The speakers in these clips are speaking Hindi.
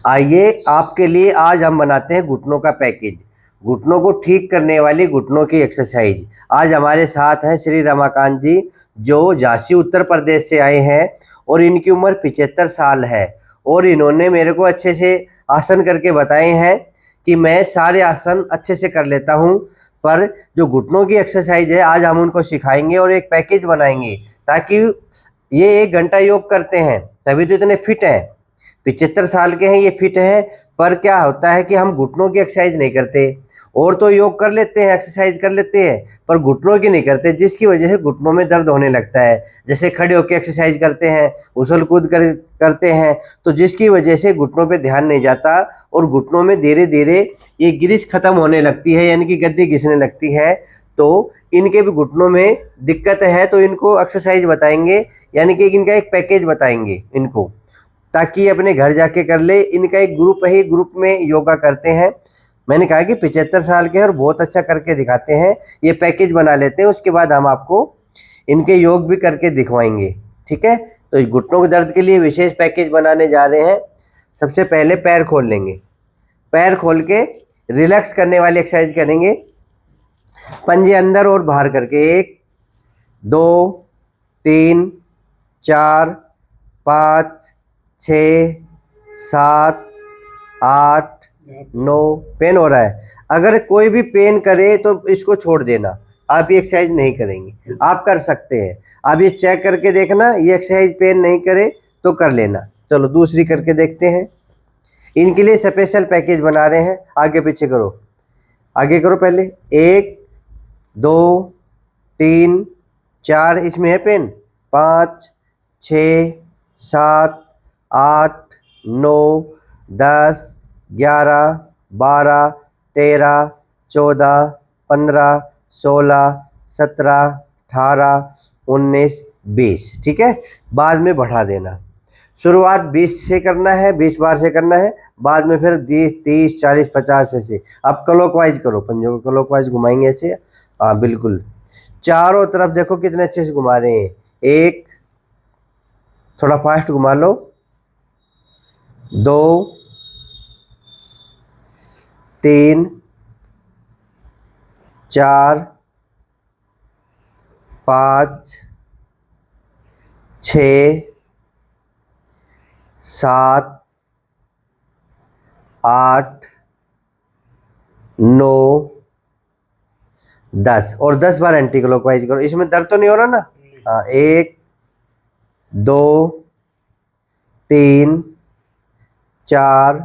आइए आपके लिए आज हम बनाते हैं घुटनों का पैकेज। घुटनों को ठीक करने वाली घुटनों की एक्सरसाइज। आज हमारे साथ हैं श्री रमाकांत जी, जो झांसी उत्तर प्रदेश से आए हैं और इनकी उम्र 75 साल है। और इन्होंने मेरे को अच्छे से आसन करके बताए हैं कि मैं सारे आसन अच्छे से कर लेता हूं, पर जो घुटनों की एक्सरसाइज है आज हम उनको सिखाएंगे और एक पैकेज बनाएंगे, ताकि ये 1 घंटा योग करते हैं तभी तो इतने फिट हैं। 75 साल के हैं, ये फिट हैं। पर क्या होता है कि हम घुटनों की एक्सरसाइज नहीं करते। और तो योग कर लेते हैं, एक्सरसाइज कर लेते हैं, पर घुटनों की नहीं करते, जिसकी वजह से घुटनों में दर्द होने लगता है। जैसे खड़े होकर एक्सरसाइज करते हैं, उछल कूद करते हैं, तो जिसकी वजह से घुटनों पे ध्यान नहीं जाता और घुटनों में धीरे धीरे ये ग्रिस खत्म होने लगती है, यानी कि गद्दी घिसने लगती है। तो इनके भी घुटनों में दिक्कत है, तो इनको एक्सरसाइज बताएंगे, यानी कि इनका एक पैकेज बताएंगे इनको, ताकि अपने घर जाके कर ले। इनका एक ग्रुप है, ग्रुप में योगा करते हैं। मैंने कहा कि 75 साल के और बहुत अच्छा करके दिखाते हैं। ये पैकेज बना लेते हैं, उसके बाद हम आपको इनके योग भी करके दिखवाएंगे। ठीक है, तो घुटनों के दर्द के लिए विशेष पैकेज बनाने जा रहे हैं। सबसे पहले पैर खोल लेंगे, पैर खोल के रिलैक्स करने वाली एक्सरसाइज करेंगे। पंजे अंदर और बाहर करके 1 2 3 4 5 6 7 8 9। पेन हो रहा है, अगर कोई भी पेन करे तो इसको छोड़ देना, आप ये एक्सरसाइज नहीं करेंगे। आप कर सकते हैं, आप ये चेक करके देखना, ये एक्सरसाइज पेन नहीं करे तो कर लेना। चलो दूसरी करके देखते हैं। इनके लिए स्पेशल पैकेज बना रहे हैं। आगे पीछे करो, आगे करो, पहले 1 2 3 4, इसमें है पेन, 5 6 7 8 9 10 11 12 13 14 15 16 17 18 19 20। ठीक है, बाद में बढ़ा देना। शुरुआत 20 से करना है, 20 बार से करना है, बाद में फिर 30 40 50 ऐसे। अब क्लॉकवाइज करो, पंजों को क्लॉकवाइज घुमाएंगे ऐसे। हाँ बिल्कुल, चारों तरफ देखो कितने अच्छे से घुमा रहे हैं। 1, थोड़ा फास्ट घुमा लो, 2 3 4 5 6 7 8 9 10। और 10 बार एंटी क्लॉकवाइज करो। इसमें दर्द तो नहीं हो रहा ना? हाँ, 1 2 3 4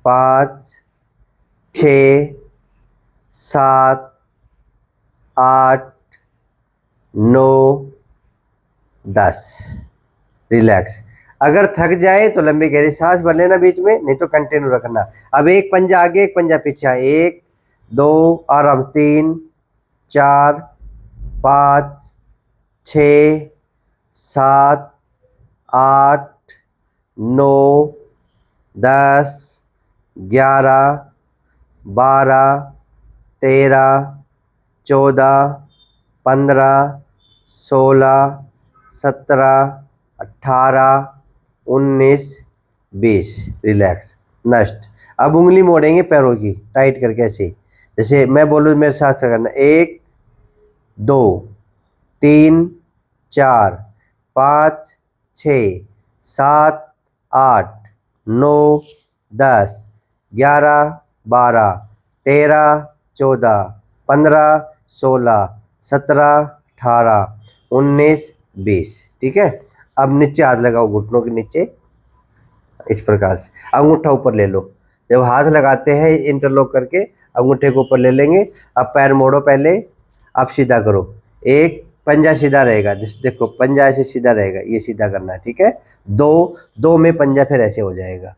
5 6 7 8 9 10। रिलैक्स। अगर थक जाए तो लंबी गहरी सांस भर लेना बीच में, नहीं तो कंटिन्यू रखना। अब एक पंजा आगे, एक पंजा पीछे। 1 2 आराम, 3 4 5 6 7 8 9 10 11 12 13 14 15 16 17 18 19 20। रिलैक्स। नेक्स्ट, अब उंगली मोड़ेंगे पैरों की टाइट करके ऐसे, जैसे मैं बोलूँ मेरे साथ से करना। 1 2 3 4 5 6 7 8 9 10 11 12 13 14 15 16 17 18 19 20। ठीक है, अब नीचे हाथ लगाओ, घुटनों के नीचे इस प्रकार से। अंगूठा ऊपर ले लो। जब हाथ लगाते हैं इंटरलॉक करके, अंगूठे को ऊपर ले लेंगे। अब पैर मोड़ो, पहले अब सीधा करो। एक पंजा सीधा रहेगा, देखो पंजा ऐसे सीधा रहेगा, ये सीधा करना है। ठीक है, 2 में पंजा फिर ऐसे हो जाएगा।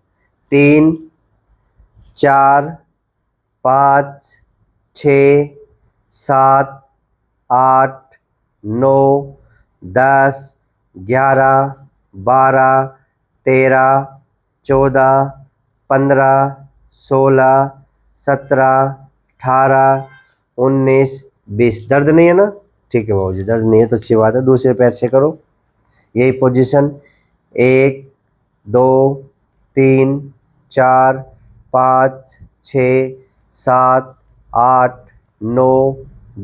3 4 5 6 7 8 9 10 11 12 13 14 15 16 17 18 19 20। दर्द नहीं है ना? ठीक है बाबू जी, दर्द नहीं है तो अच्छी बात है। दूसरे पैर से करो, यही पोजीशन। 1 2 3 4 5 6 7 8 9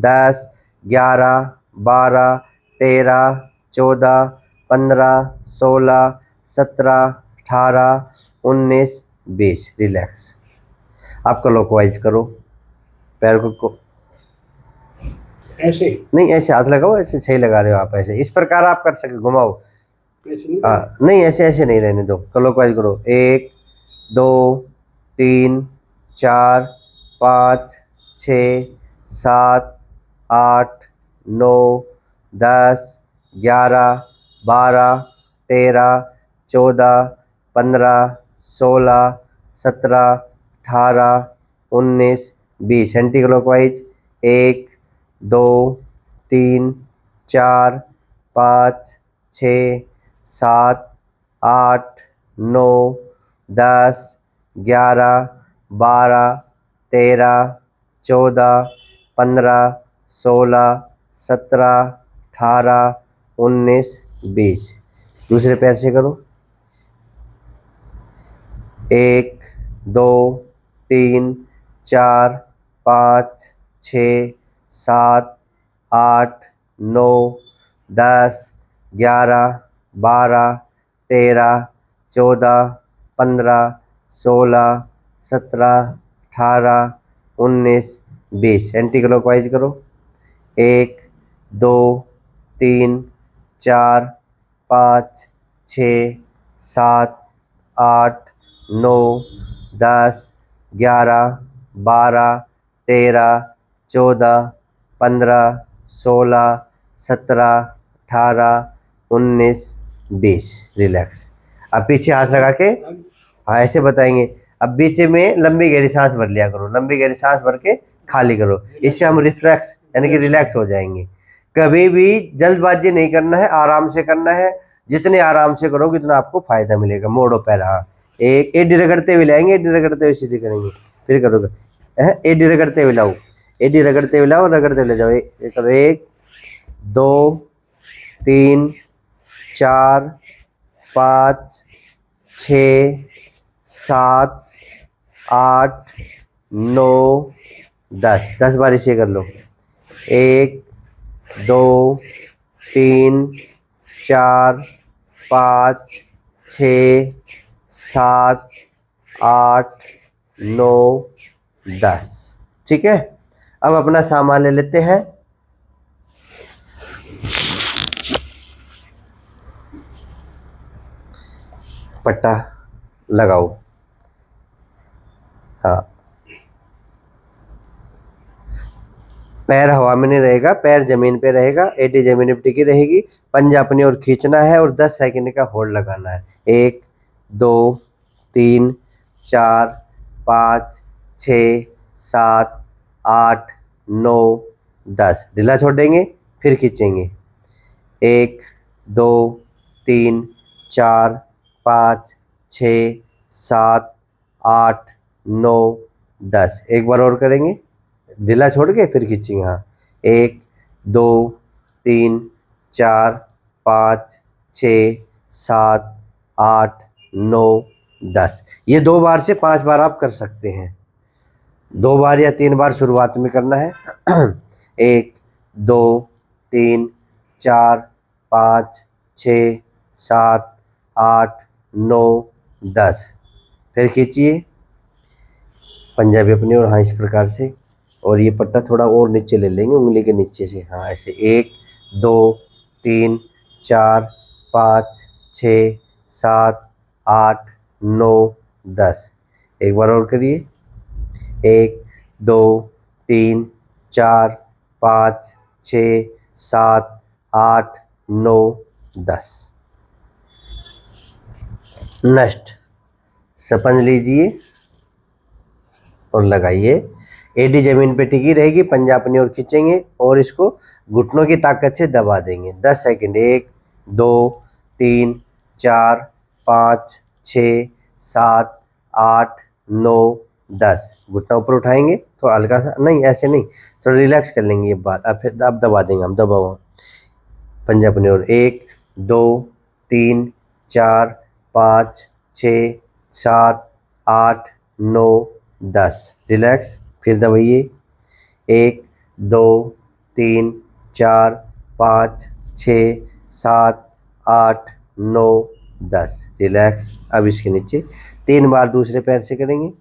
10 11 12 13 14 15 16 17 18 19 20। रिलैक्स। आप क्लॉकवाइज करो, पैर को ऐसे नहीं, ऐसे हाथ लगाओ, ऐसे सही लगा रहे हो आप, ऐसे इस प्रकार आप कर सके, घुमाओ। ऐसे नहीं नहीं, ऐसे ऐसे नहीं, रहने दो, क्लॉकवाइज करो। 1 2 3 4 5 6 7 8 9 10 11 12 13 14 15 16 17 18 19 20। Anti clockwise. 1 2 3 4 5 6 7 8 9 10 11 12 13 14 15 16 17 18 19 20। दूसरे पैर से करो। 1 2 3 4 5 6 7 8 9 10 11 12 13 14 15 16 17 18 19 20। एंटी क्लॉकवाइज करो। 1 2 3 4 5 6 7 8 9 10 11 12 13 14 15 16 17 18 19 20। रिलैक्स। अब पीछे हाथ लगा के हाँ ऐसे बताएंगे। अब बीच में लंबी गहरी सांस भर लिया करो, लंबी गहरी सांस भर के खाली करो, इससे हम रिफ्लेक्स यानी कि रिलैक्स हो जाएंगे। कभी भी जल्दबाजी नहीं करना है, आराम से करना है। जितने आराम से करोगे उतना आपको फायदा मिलेगा। मोड़ो पैर। हाँ, एक एडी रगड़ते हुए लाएंगे, एडी रगड़ते हुए सीधी करेंगे, फिर करोगे। एडी रगड़ते हुए लाओ, एडी रगड़ते हुए लाओ, रगड़ते हुए ले जाओ। करो 1 2 3 4 5 6 7 8 9 10। 10 बार इसे कर लो। 1 2 3 4 5 6 7 8 9 10। ठीक है। अब अपना सामान ले लेते हैं। पट्टा लगाओ। हाँ, पैर हवा में नहीं रहेगा, पैर जमीन पे रहेगा, एडी जमीन पे टिकी रहेगी। पंजा अपनी ओर खींचना है और 10 सेकंड का होल्ड लगाना है। 1 2 3 4 5 6 7 8 9 10। ढीला छोड़ देंगे, फिर खींचेंगे। 1 2 3 4 5 6 7 8 9 10। एक बार और करेंगे, ढीला छोड़ के फिर खींचेंगे। हाँ, 1 2 3 4 5 6 7 8 9 10। ये 2 बार से 5 बार आप कर सकते हैं। 2 बार या 3 बार शुरुआत में करना है। 1 2 3 4 5 6 7 8 9 10। फिर खींचिए पंजाबी अपनी और। हाँ, इस प्रकार से। और ये पट्टा थोड़ा और नीचे ले लेंगे, उंगली के नीचे से। हाँ, ऐसे 1 2 3 4 5 6 7 8 9 10। एक बार और करिए। 1 2 3 4 5 6 7 8 9 10। नेक्स्ट, स्पंज लीजिए और लगाइए। एडी जमीन पे टिकी रहेगी, पंजा अपनी ओर खींचेंगे और इसको घुटनों की ताकत से दबा देंगे। 10 सेकंड। 1 2 3 4 5 6 7 8 9 10। घुटना ऊपर उठाएंगे, थोड़ा हल्का सा, नहीं ऐसे नहीं, थोड़ा रिलैक्स कर लेंगे ये बात। अब फिर अब दबा देंगे हम। दबाओ पंजा अपनी ओर। 1 2 3 4 5 6 7 8 9 10। रिलैक्स। फिर दबाइए। 1 2 3 4 5 6 7 8 9 10। रिलैक्स। अब इसके नीचे 3 बार दूसरे पैर से करेंगे।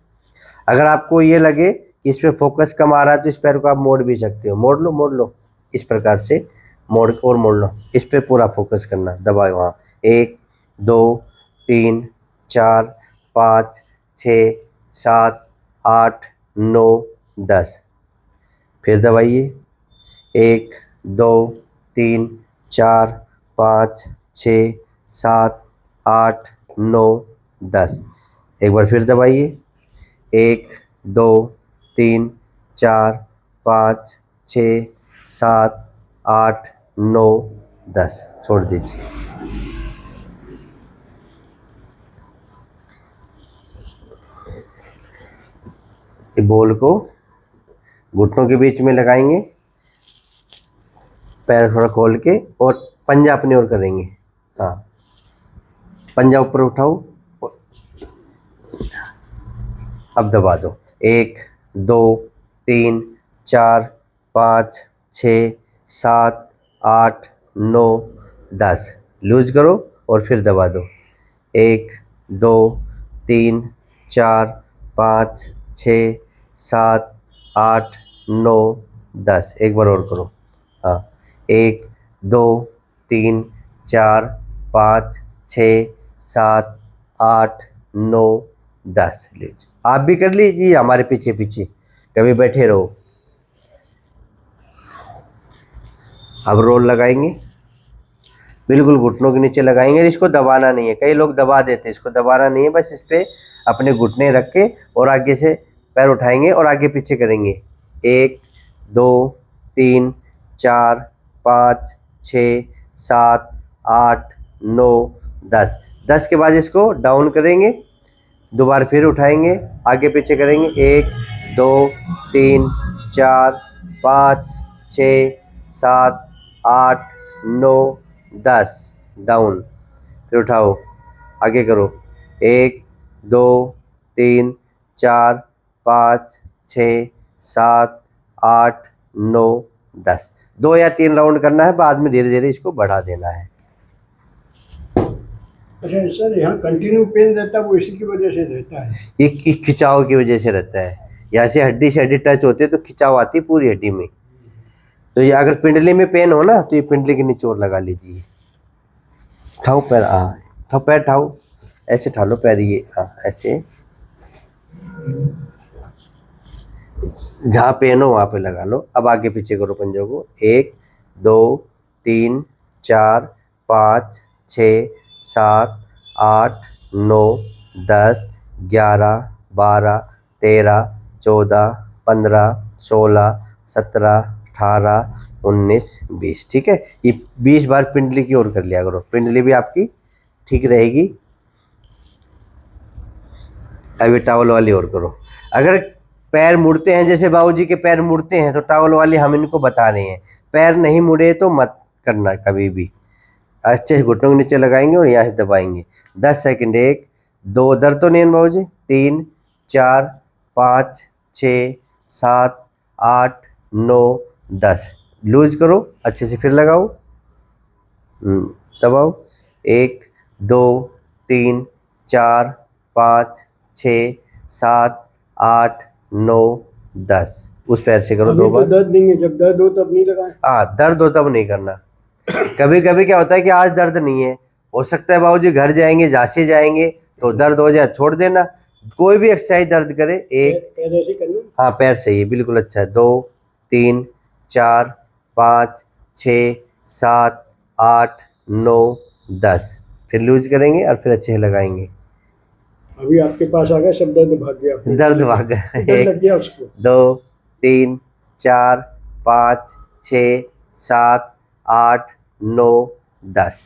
अगर आपको ये लगे कि इस पर फोकस कम आ रहा है तो इस पैर को आप मोड़ भी सकते हो। मोड़ लो इस प्रकार से मोड़ लो। इस पे पूरा फोकस करना। दबाओ वहाँ। 1 2 3 4 5 6 7 8 9 10। फिर दबाइए। 1 2 3 4 5 6 7 8 9 10। एक बार फिर दबाइए। 1 2 3 4 5 6 7 8 9 10। छोड़ दीजिए। बॉल को घुटनों के बीच में लगाएंगे, पैर थोड़ा खोल के, और पंजा अपनी ओर करेंगे। हाँ, पंजा ऊपर उठाओ। अब दबा दो। 1 2 3 4 5 6 7 8 9 10। लूज करो और फिर दबा दो। 1 2 3 4 5 6 7 8 9 10। एक बार और करो। हाँ, 1 2 3 4 5 6 7 8 9 10। लीजिए, आप भी कर लीजिए हमारे पीछे पीछे, कभी बैठे रहो। अब रोल लगाएंगे, बिल्कुल घुटनों के नीचे लगाएंगे। इसको दबाना नहीं है, कई लोग दबा देते हैं, इसको दबाना नहीं है। बस इस पर अपने घुटने रख के और आगे से पैर उठाएंगे और आगे पीछे करेंगे। 1 2 3 4 5 6 7 8 9 10। 10 के बाद इसको डाउन करेंगे, दोबारा फिर उठाएंगे, आगे पीछे करेंगे। 1 2 3 4 5 6 7 8 9 10। डाउन, फिर उठाओ, आगे करो। 1 2 3 4 5 6 7 8 9 10। 2 या 3 राउंड करना है, बाद में धीरे धीरे इसको बढ़ा देना है। अच्छा सर, यहाँ कंटिन्यू पेन रहता है, वो इसी की वजह से रहता है? ये खिंचाव की वजह से रहता है। यहाँ से हड्डी टच होती है तो खिंचाव आती है पूरी हड्डी में। तो ये अगर पिंडली में पेन हो ना तो ये पिंडली के नीचे और लगा लीजिए। ठाओ पैर, ठाओ पैर, ठाओ, ऐसे ठा लो पैर, ये ऐसे, जहाँ पेन हो वहाँ पे लगा लो। अब आगे पीछे करो पंजों को। 1 2 3 4 5 6 7 8 9 10 11 12 13 14 15 16 17 18 19 20। ठीक है, ये 20 बार पिंडली की ओर कर लिया करो, पिंडली भी आपकी ठीक रहेगी। अभी टॉवल वाली ओर करो। अगर पैर मुड़ते हैं, जैसे बाबूजी के पैर मुड़ते हैं, तो टॉवल वाली हम इनको बता रहे हैं। पैर नहीं मुड़े तो मत करना कभी भी। अच्छे से घुटनों के नीचे लगाएंगे और यहाँ से दबाएंगे 10 सेकंड। 1 2, दर्द तो नहीं है बाबूजी? 3 4 5 6 7 8 9 10। लूज करो अच्छे से, फिर लगाओ, दबाओ। 1 2 3 4 5 6 7 8 9 10। उस पैर से करो 2 बार। तो दर्द नहीं है, जब दर्द हो तब नहीं लगाएं? हाँ, दर्द हो तब नहीं करना। कभी कभी क्या होता है कि आज दर्द नहीं है, हो सकता है बाबूजी घर जाएंगे, झांसी जाएंगे तो दर्द हो जाए, छोड़ देना। कोई भी एक्सरसाइज दर्द करे, पैर ऐसे करना। हाँ, पैर से ही बिल्कुल अच्छा है। 2 3 4 5 6 7 8 9 10। फिर लूज करेंगे और फिर अच्छे से लगाएंगे। अभी आपके पास आ गया, सब दर्द भाग गया, दर्द भाग गया। डर लग गया उसको। 2 3 4 5 6 7 8 9 10।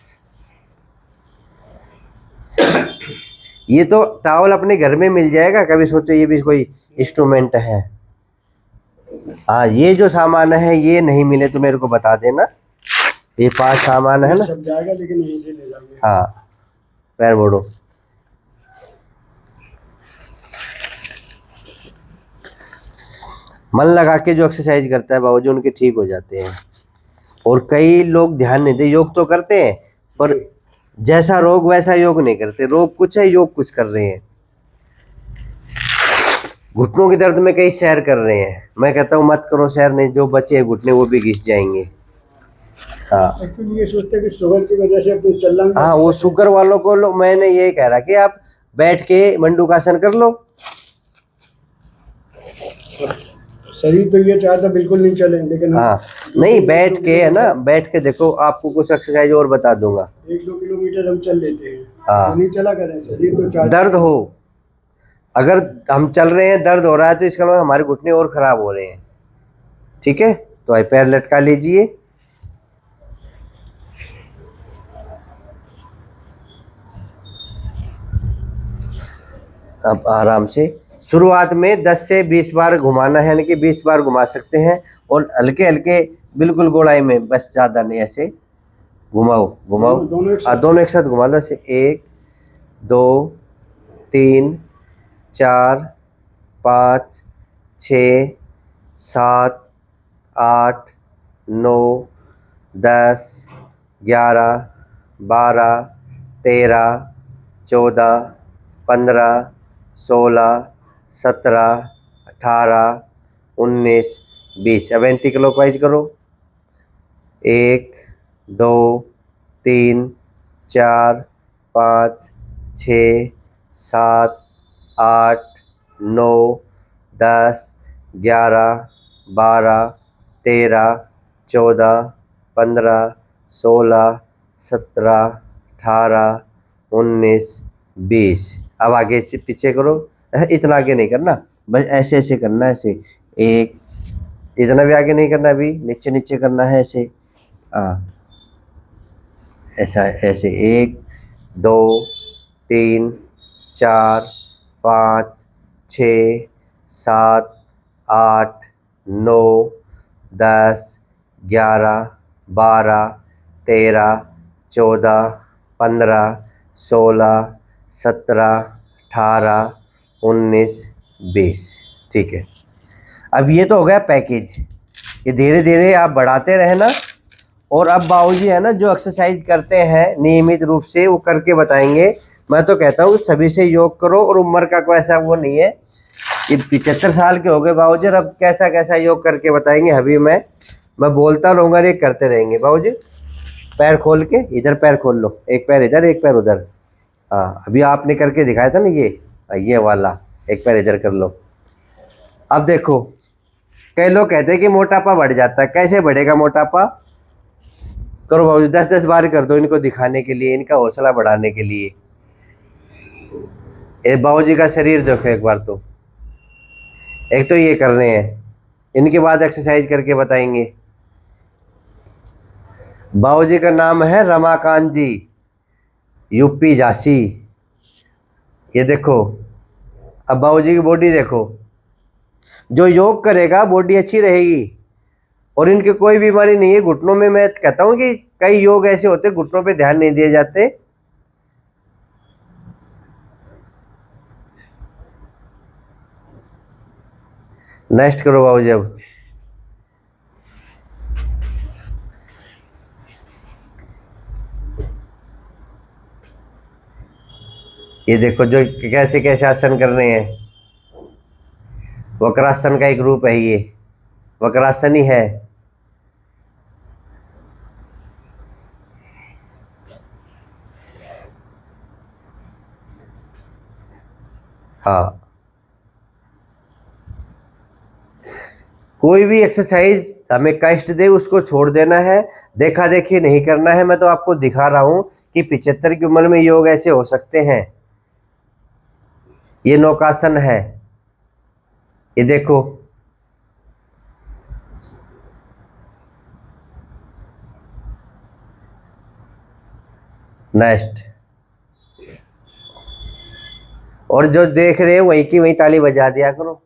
ये तो टॉवल अपने घर में मिल जाएगा, कभी सोचो ये भी कोई इंस्ट्रूमेंट है। हाँ, ये जो सामान है ये नहीं मिले तो मेरे को बता देना। ये 5 सामान है ना, सब जाएगा, लेकिन यहीं से ले जाएंगे। हाँ, पैर मोड़ो। मन लगा के जो एक्सरसाइज करता है बाबूजी उनके ठीक हो जाते हैं। और कई लोग ध्यान नहीं देते, योग तो करते हैं पर जैसा रोग वैसा योग नहीं करते। रोग कुछ है, योग कुछ कर रहे हैं। घुटनों के दर्द में कई सैर कर रहे हैं, मैं कहता हूँ मत करो सैर, नहीं जो बचे हैं घुटने वो भी घिस जाएंगे। हाँ एक्चुअली ये सोचते हैं कि शुगर की वजह से अपने चल रहा हाँ, वो शुगर वालों को मैंने ये कह रहा कि आप बैठ के मंडूकासन कर लो। शरीर तो ये चाहता बिल्कुल नहीं चले, लेकिन हम हाँ नहीं, बैठ के है ना, बैठ के देखो, आपको कुछ एक्सरसाइज और बता दूंगा। 1-2 किलोमीटर हम चल लेते हैं। हाँ। तो नहीं चला करें, शरीर तो चाहता दर्द हो, अगर हम चल रहे हैं दर्द हो रहा है तो इसका मतलब हमारे घुटने और खराब हो रहे हैं। ठीक है, तो आई पैर लटका लीजिए। अब आराम से शुरुआत में 10 से 20 बार घुमाना है, यानी कि 20 बार घुमा सकते हैं। और हल्के हल्के बिल्कुल गोलाई में, बस ज़्यादा नहीं, ऐसे घुमाओ घुमाओ। दोनों एक साथ घुमा लो ऐसे, 1 2 3 4 5 6 7 8 9 10 11 12 13 14 15 16 17 18 19 20। अब एंटी क्लॉकवाइज करो, 1 2 3 4 5 6 7 8 9 10 11 12 13 14 15 16 17 18 19 20। अब आगे से पीछे करो, इतना आगे नहीं करना, बस ऐसे ऐसे करना है, ऐसे 1, इतना भी आगे नहीं करना, अभी नीचे नीचे करना है ऐसे। हाँ ऐसा, ऐसे 1 2 3 4 5 6 7 8 9 10 11 12 13 14 15 16 17 18 19 20। ठीक है, अब ये तो हो गया पैकेज, ये धीरे धीरे आप बढ़ाते रहना। और अब बाबूजी है ना जो एक्सरसाइज करते हैं नियमित रूप से वो करके बताएंगे। मैं तो कहता हूँ सभी से योग करो, और उम्र का कोई ऐसा वो नहीं है। ये 75 साल के हो गए बाबूजी, अब कैसा कैसा योग करके बताएंगे। अभी मैं बोलता रहूँगा, ये करते रहेंगे बाबूजी। पैर खोल के, इधर पैर खोल लो, एक पैर इधर एक पैर उधर। हाँ अभी आपने करके दिखाया था ना, ये वाला, एक पैर इधर कर लो। अब देखो, कई लोग कहते हैं कि मोटापा बढ़ जाता है, कैसे बढ़ेगा मोटापा? करो बाबूजी, 10-10 बार कर दो इनको दिखाने के लिए, इनका हौसला बढ़ाने के लिए। बाबूजी का शरीर देखो एक बार, तो एक तो ये कर रहे हैं, इनके बाद एक्सरसाइज करके बताएंगे। बाबूजी का नाम है रमाकांत जी, यूपी झांसी। ये देखो, अब बाबूजी की बॉडी देखो, जो योग करेगा बॉडी अच्छी रहेगी और इनकी कोई बीमारी नहीं है घुटनों में। मैं कहता हूँ कि कई योग ऐसे होते हैं घुटनों पे ध्यान नहीं दिए जाते। नेक्स्ट करो बाबूजी। अब ये देखो जो कैसे कैसे आसन कर रहे हैं, वक्रासन का एक रूप है, ये वक्रासन ही है। हाँ, कोई भी एक्सरसाइज हमें कष्ट दे उसको छोड़ देना है, देखा देखी नहीं करना है। मैं तो आपको दिखा रहा हूं कि 75 की उम्र में योग ऐसे हो सकते हैं। ये नौकासन है, ये देखो। नेक्स्ट, और जो देख रहे हैं वहीं की वहीं ताली बजा दिया करो।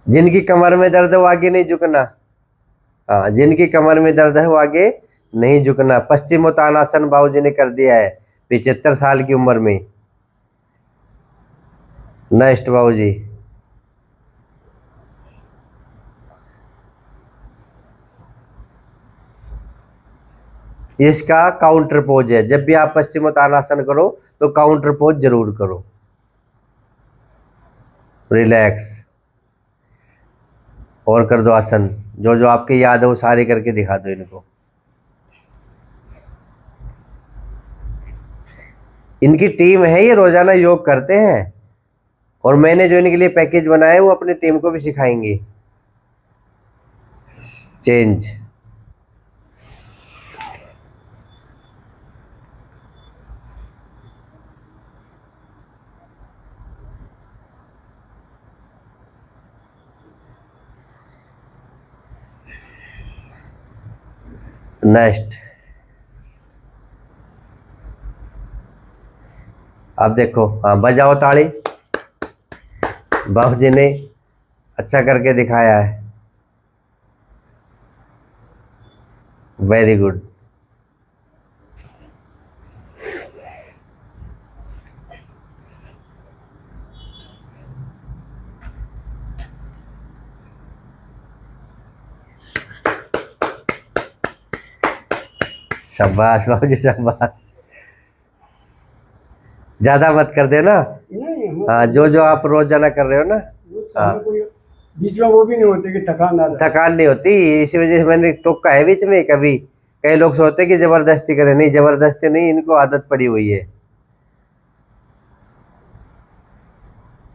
जिनकी कमर में दर्द है वो आगे नहीं झुकना। हाँ, जिनकी कमर में दर्द है वो आगे नहीं झुकना। पश्चिमोत्तानासन बाबूजी ने कर दिया है 75 साल की उम्र में। नेक्स्ट बाबूजी। इसका काउंटर पोज है, जब भी आप पश्चिमोत्तानासन करो तो काउंटर पोज जरूर करो। रिलैक्स और कर दो आसन, जो जो आपके याद है वो सारे करके दिखा दो इनको। इनकी टीम है, ये रोजाना योग करते हैं और मैंने जो इनके लिए पैकेज बनाया है वो अपनी टीम को भी सिखाएंगे। चेंज। नेक्स्ट। अब देखो, हाँ बजाओ ताली। बाबूजी ने अच्छा करके दिखाया है, वेरी गुड। शाबाश बाबूजी शाबाश, ज्यादा मत कर देना। नहीं हाँ, जो जो आप रोजाना कर रहे हो ना, हाँ कोई बीच में वो भी नहीं होती कि थकान आ रहा थकान नहीं होती, इसी वजह से मैंने टोका है बीच में। कभी कई लोग सोचते हैं कि जबरदस्ती करें, नहीं जबरदस्ती नहीं, इनको आदत पड़ी हुई है।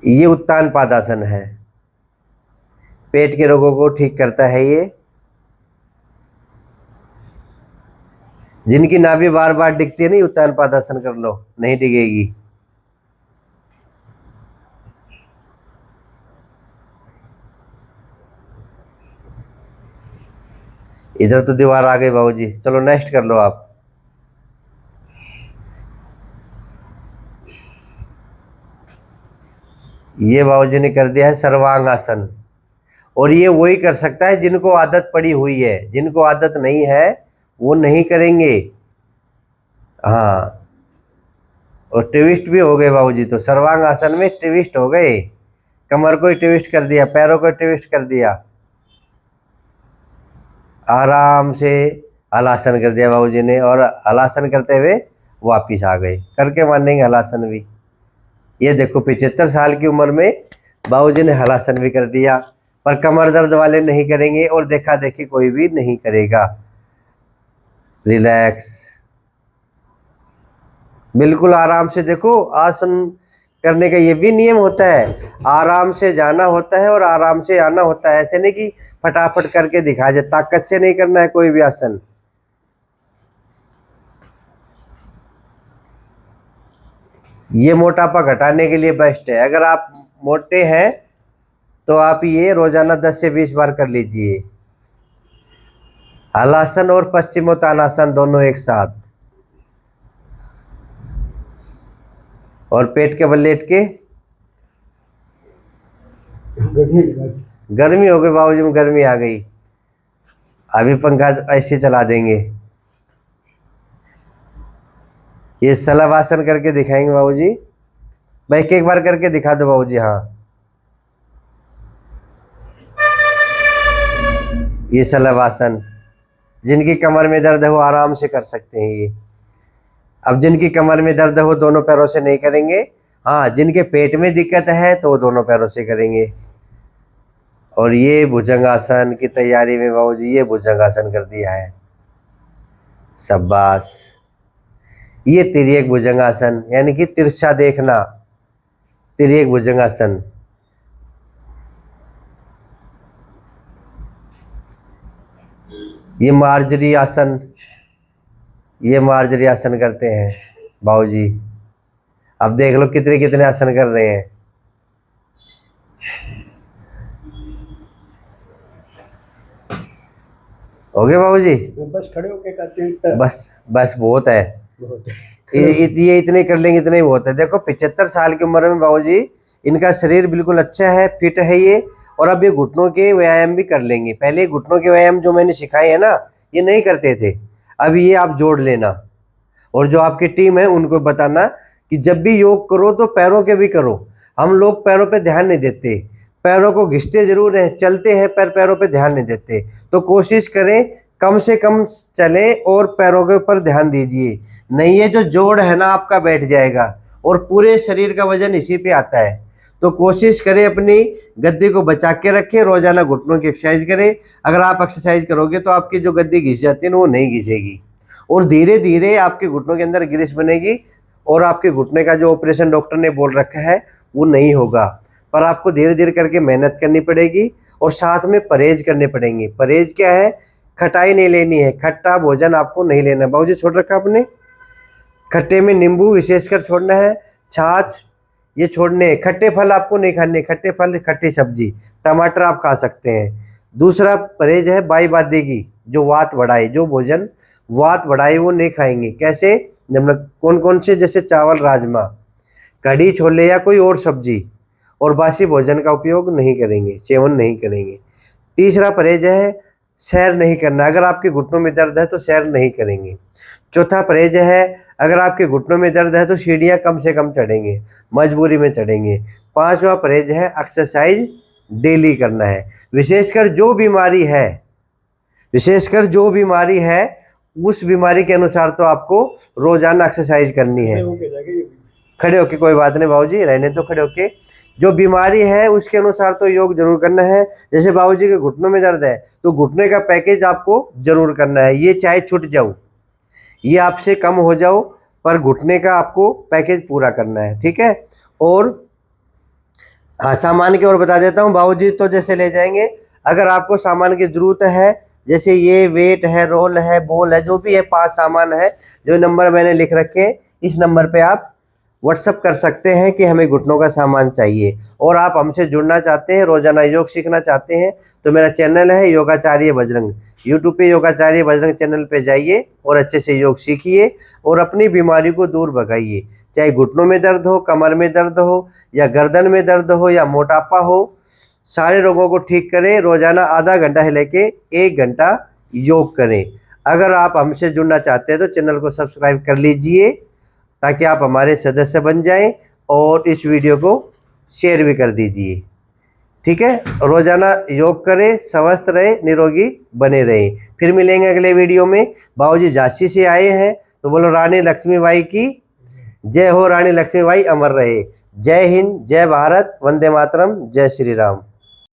ये उत्तान पादासन है, पेट के रोगों को ठीक करता है ये। जिनकी नाभि बार बार डिगती है नहीं, उत्तान पादासन कर लो, नहीं डिगेगी। इधर तो दीवार आ गई बाबूजी, चलो नेक्स्ट कर लो आप। ये बाबूजी ने कर दिया है सर्वांग आसन, और ये वही कर सकता है जिनको आदत पड़ी हुई है, जिनको आदत नहीं है वो नहीं करेंगे। हाँ, और ट्विस्ट भी हो गए बाबूजी, तो सर्वांग आसन में ट्विस्ट हो गए, कमर को ट्विस्ट कर दिया, पैरों को ट्विस्ट कर दिया, आराम से हलासन कर दिया बाबूजी ने, और हलासन करते हुए वापिस आ गए। करके मानेंगे हलासन भी। ये देखो 75 साल की उम्र में बाबूजी ने हलासन भी कर दिया, पर कमर दर्द वाले नहीं करेंगे और देखा देखी कोई भी नहीं करेगा। रिलैक्स, बिल्कुल आराम से। देखो आसन करने का ये भी नियम होता है, आराम से जाना होता है और आराम से आना होता है। ऐसे नहीं कि फटाफट करके दिखा जाए, ताकत से नहीं करना है कोई भी आसन। ये मोटापा घटाने के लिए बेस्ट है। अगर आप मोटे हैं तो आप ये रोजाना 10 से 20 बार कर लीजिए, हलासन और पश्चिमोत्तानासन दोनों एक साथ। और पेट के बल लेट के, गर्मी लगा दी। गर्मी हो गई बाबूजी में, गर्मी आ गई, अभी पंखा ऐसे चला देंगे। ये शलभासन करके दिखाएंगे बाबूजी, भाई एक बार करके दिखा दो बाबूजी। हाँ, ये शलभासन, जिनकी कमर में दर्द है वो आराम से कर सकते हैं ये। अब जिनकी कमर में दर्द हो दोनों पैरों से नहीं करेंगे, हाँ जिनके पेट में दिक्कत है तो वो दोनों पैरों से करेंगे। और ये भुजंगासन की तैयारी में बाबूजी ये भुजंगासन कर दिया है, शाबाश। ये तिर्यक भुजंगासन, यानी कि तिरछा देखना, तिर्यक भुजंगासन। ये मार्जरी आसन, ये मार्जरी आसन करते हैं बाबूजी। अब देख लो कितने कितने आसन कर रहे हैं। हो गए बाबूजी? बस खड़े होके करते हैं, बस बस बहुत है, बहुत है। ये इतने कर लेंगे, इतने ही बहुत है। देखो 75 साल की उम्र में बाबूजी इनका शरीर बिल्कुल अच्छा है, फिट है ये। और अब ये घुटनों के व्यायाम भी कर लेंगे। पहले घुटनों के व्यायाम जो मैंने सिखाए हैं ना, ये नहीं करते थे, अब ये आप जोड़ लेना। और जो आपकी टीम है उनको बताना कि जब भी योग करो तो पैरों के भी करो, हम लोग पैरों पे ध्यान नहीं देते, पैरों को घिसते जरूर हैं, चलते हैं पर पैरों पे ध्यान नहीं देते। तो कोशिश करें कम से कम चलें और पैरों के ऊपर ध्यान दीजिए, नहीं ये जो जोड़ है ना आपका बैठ जाएगा और पूरे शरीर का वजन इसी पे आता है। तो कोशिश करें अपनी गद्दी को बचा के रखें, रोजाना घुटनों की एक्सरसाइज करें। अगर आप एक्सरसाइज करोगे तो आपकी जो गद्दी घिस जाती है ना वो नहीं घिसेगी और धीरे धीरे आपके घुटनों के अंदर ग्रिस बनेगी और आपके घुटने का जो ऑपरेशन डॉक्टर ने बोल रखा है वो नहीं होगा। पर आपको धीरे धीरे करके मेहनत करनी पड़ेगी और साथ में परहेज करने पड़ेंगे। परहेज क्या है? खटाई नहीं लेनी है, खट्टा भोजन आपको नहीं लेना है। बाबूजी छोड़ रखा आपने, खट्टे में नींबू विशेषकर छोड़ना है, छाछ ये छोड़ने हैं, खट्टे फल आपको नहीं खाने, खट्टे फल खट्टी सब्जी, टमाटर आप खा सकते हैं। दूसरा परहेज है बाई बादी की, जो वात बढ़ाए, जो भोजन वात बढ़ाए वो नहीं खाएंगे। कैसे? मतलब कौन कौन से? जैसे चावल, राजमा, कढ़ी, छोले या कोई और सब्जी, और बासी भोजन का उपयोग नहीं करेंगे, सेवन नहीं करेंगे। तीसरा परहेज है सैर नहीं करना, अगर आपके घुटनों में दर्द है तो सैर नहीं करेंगे। चौथा परहेज है अगर आपके घुटनों में दर्द है तो सीढ़ियाँ कम से कम चढ़ेंगे, मजबूरी में चढ़ेंगे। पांचवा परहेज है एक्सरसाइज डेली करना है। विशेषकर जो बीमारी है उस बीमारी के अनुसार तो आपको रोजाना एक्सरसाइज करनी है। खड़े होके कोई बात नहीं बाबूजी, रहने तो खड़े होके। जो बीमारी है उसके अनुसार तो योग जरूर करना है। जैसे बाबूजी के घुटनों में दर्द है तो घुटने का पैकेज आपको जरूर करना है। ये चाहे छूट जाओ, ये आपसे कम हो जाओ, पर घुटने का आपको पैकेज पूरा करना है, ठीक है। और हाँ, सामान की ओर बता देता हूँ। बाबूजी तो जैसे ले जाएंगे, अगर आपको सामान की ज़रूरत है, जैसे ये वेट है, रोल है, बॉल है, जो भी है 5 सामान है, जो नंबर मैंने लिख रखे हैं, इस नंबर पे आप व्हाट्सअप कर सकते हैं कि हमें घुटनों का सामान चाहिए। और आप हमसे जुड़ना चाहते हैं, रोजाना योग सीखना चाहते हैं, तो मेरा चैनल है योगाचार्य बजरंग। यूट्यूब पे योगाचार्य बजरंग चैनल पे जाइए और अच्छे से योग सीखिए और अपनी बीमारी को दूर भगाइए। चाहे घुटनों में दर्द हो, कमर में दर्द हो, या गर्दन में दर्द हो, या मोटापा हो, सारे रोगों को ठीक करें। रोजाना आधा घंटा से लेके 1 घंटा योग करें। अगर आप हमसे जुड़ना चाहते हैं तो चैनल को सब्सक्राइब कर लीजिए ताकि आप हमारे सदस्य बन जाएं, और इस वीडियो को शेयर भी कर दीजिए, ठीक है। रोजाना योग करें, स्वस्थ रहे, निरोगी बने रहें। फिर मिलेंगे अगले वीडियो में। बाबूजी झांसी से आए हैं तो बोलो रानी लक्ष्मीबाई की जय हो, रानी लक्ष्मीबाई अमर रहे। जय हिंद, जय भारत, वंदे मातरम, जय श्री राम।